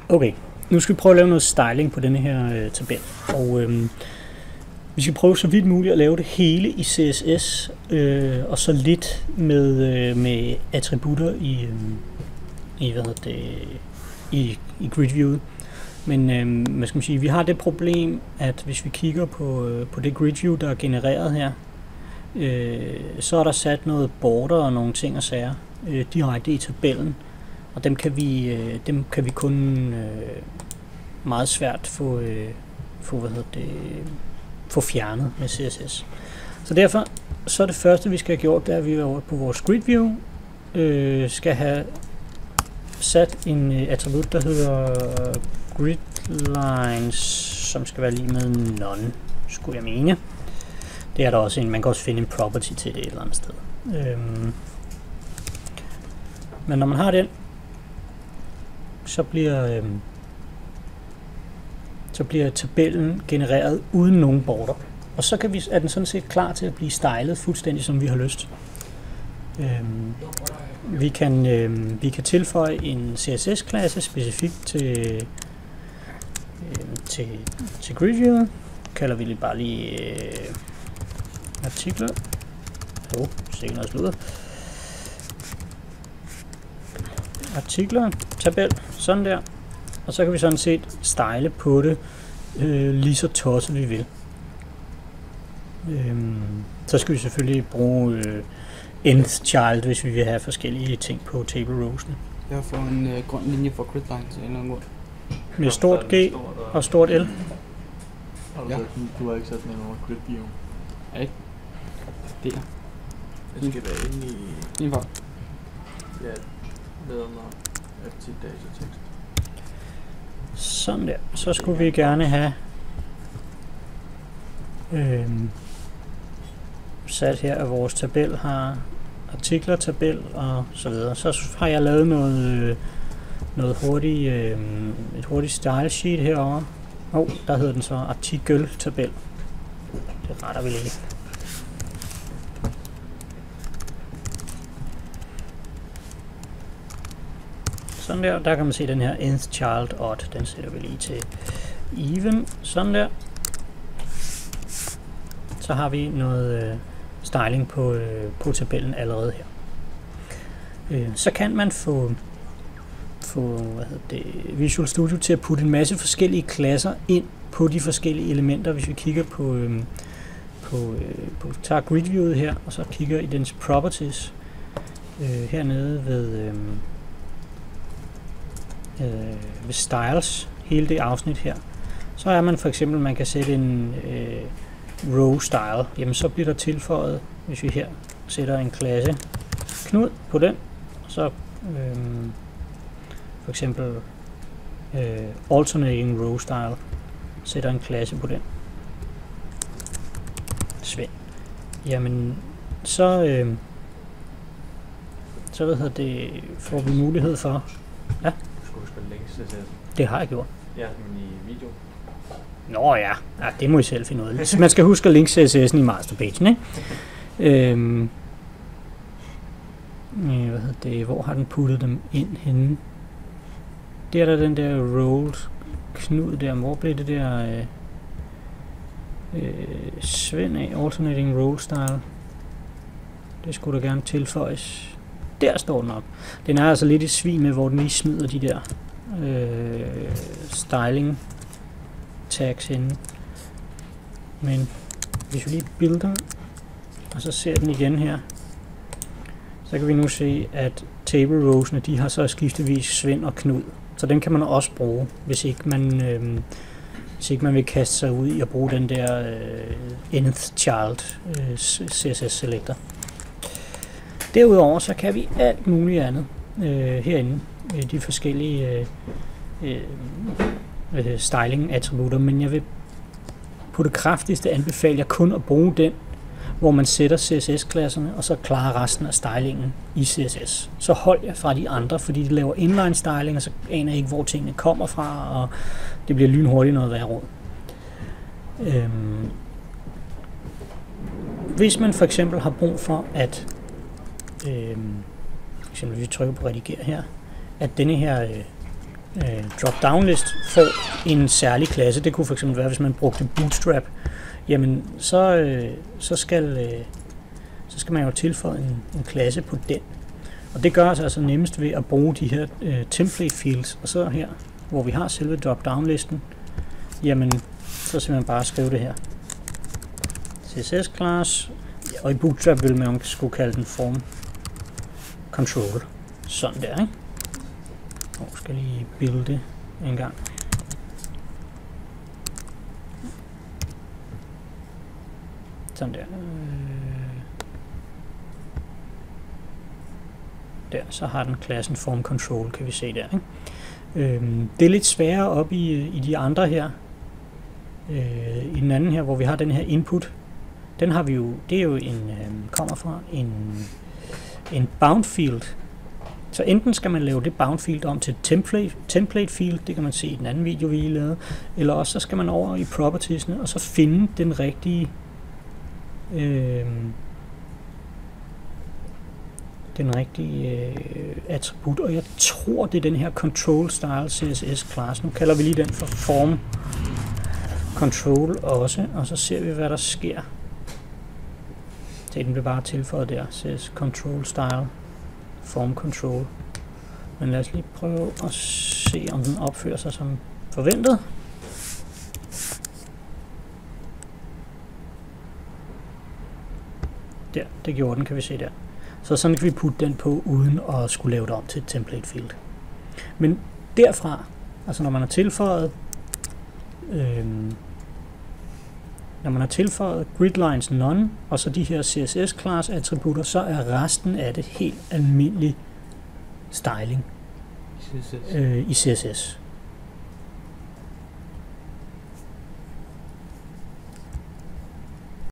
Okay, nu skal vi prøve at lave noget styling på denne her tabel, og vi skal prøve så vidt muligt at lave det hele i CSS, og så lidt med attributter i grid-viewet. Men hvad skal man sige, vi har det problem, at hvis vi kigger på det grid-view, der er genereret her, så er der sat noget border og nogle ting og sager direkte i tabellen, og dem kan vi kun meget svært få fjernet med CSS. Så derfor så er det første vi skal have gjort, det er, at vi over på vores grid view skal have sat en attribut, der hedder grid lines, som skal være lige med none, skulle jeg mene. Det er der også man kan også finde en property til det et eller andet sted. Men når man har den, så bliver tabellen genereret uden nogen border. Og så er den sådan set klar til at blive stylet fuldstændig som vi har lyst. Vi kan tilføje en CSS-klasse specifikt til grid-viewet. Kalder vi det bare lige artikler. Sikkert noget sludder. Artikler, tabel, sådan der. Og så kan vi sådan set style på det lige så tosset vi vil. Så skal vi selvfølgelig bruge nth child, hvis vi vil have forskellige ting på table rowsene. Jeg får en grøn linje for grid lines eller noget. Med stort G og stort L. Ja. Du har ikke sat den over grid view. Ja, ikke? Der. Det skal være inde i... Indenfor. Ja, nedenunder FT datatekst. Sådan der. Så skulle vi gerne have sat her, at vores tabel har artikler, tabel og så videre. Så har jeg lavet noget hurtigt, et hurtigt style sheet herovre. Der hedder den så artikel-tabel. Det retter vi lige. Sådan der kan man se den her nth child odd, den sætter vi lige til even, sådan der. Så har vi noget styling på tabellen allerede her. Så kan man få Visual Studio til at putte en masse forskellige klasser ind på de forskellige elementer. Hvis vi kigger tager grid-viewet her, og så kigger i dens properties hernede ved styles, hele det afsnit her, så er man for eksempel, man kan sætte en row style, jamen så bliver der tilføjet, hvis vi her sætter en klasse knud på den, så for eksempel alternating row style, sætter en klasse på den. Svend. Jamen så får vi mulighed for. Ja. Det har jeg gjort. Ja, men i video. Nå ja, det må I selv finde ud af. Man skal huske at linke CSS'en i masterpagen, ikke? Hvor har den puttet dem ind henne? Der er der den der rolled knud der. Hvor blev det der Svend af alternating roll style? Det skulle der gerne tilføjes. Der står den op. Den er altså lidt i svig med, hvor den lige smider de der styling tags inde. Men hvis vi lige builder, og så ser den igen her, så kan vi nu se, at table rowsene, de har så skiftevis Svend og Knud. Så den kan man også bruge, hvis ikke man vil kaste sig ud i at bruge den der nth child CSS selector. Derudover så kan vi alt muligt andet herinde, de forskellige styling-attributter, men jeg vil på det kraftigste anbefale jer kun at bruge den, hvor man sætter CSS-klasserne, og så klarer resten af stylingen i CSS. Så hold jer fra de andre, fordi de laver inline-styling, og så aner I ikke, hvor tingene kommer fra, og det bliver lynhurtigt noget værre råd. Hvis man for eksempel har brug for, at eksempel vi trykker på redigere her, at denne her drop-down list får en særlig klasse. Det kunne fx være, hvis man brugte Bootstrap, jamen så skal man jo tilføje en klasse på den. Og det gør altså nemmest ved at bruge de her template fields, og så her, hvor vi har selve drop-down listen, jamen så simpelthen bare skrive det her. CSS class, og i Bootstrap vil man skulle kalde den form control. Sådan der, ikke? Og skal lige builde en gang. Sådan der. Der, så har den klassen form control, kan vi se der, ikke? Det er lidt sværere op i de andre her. I den anden her, hvor vi har den her input, den har vi jo, det er jo kommer fra en bound field. Så enten skal man lave det bound field om til et template field, det kan man se i den anden video, vi lige lavede, eller også så skal man over i propertiesne, og så finde den rigtige attribut, og jeg tror, det er den her control style CSS class. Nu kalder vi lige den for form control også, og så ser vi, hvad der sker. Den bliver bare tilføjet der, CSS control style form control. Men lad os lige prøve at se, om den opfører sig som forventet. Der, det gjorde den, kan vi se der. Så sådan kan vi putte den på, uden at skulle lave det om til et template field. Men derfra, altså når man har tilføjet gridlines none, og så de her CSS class attributter, så er resten af det helt almindelig styling i CSS.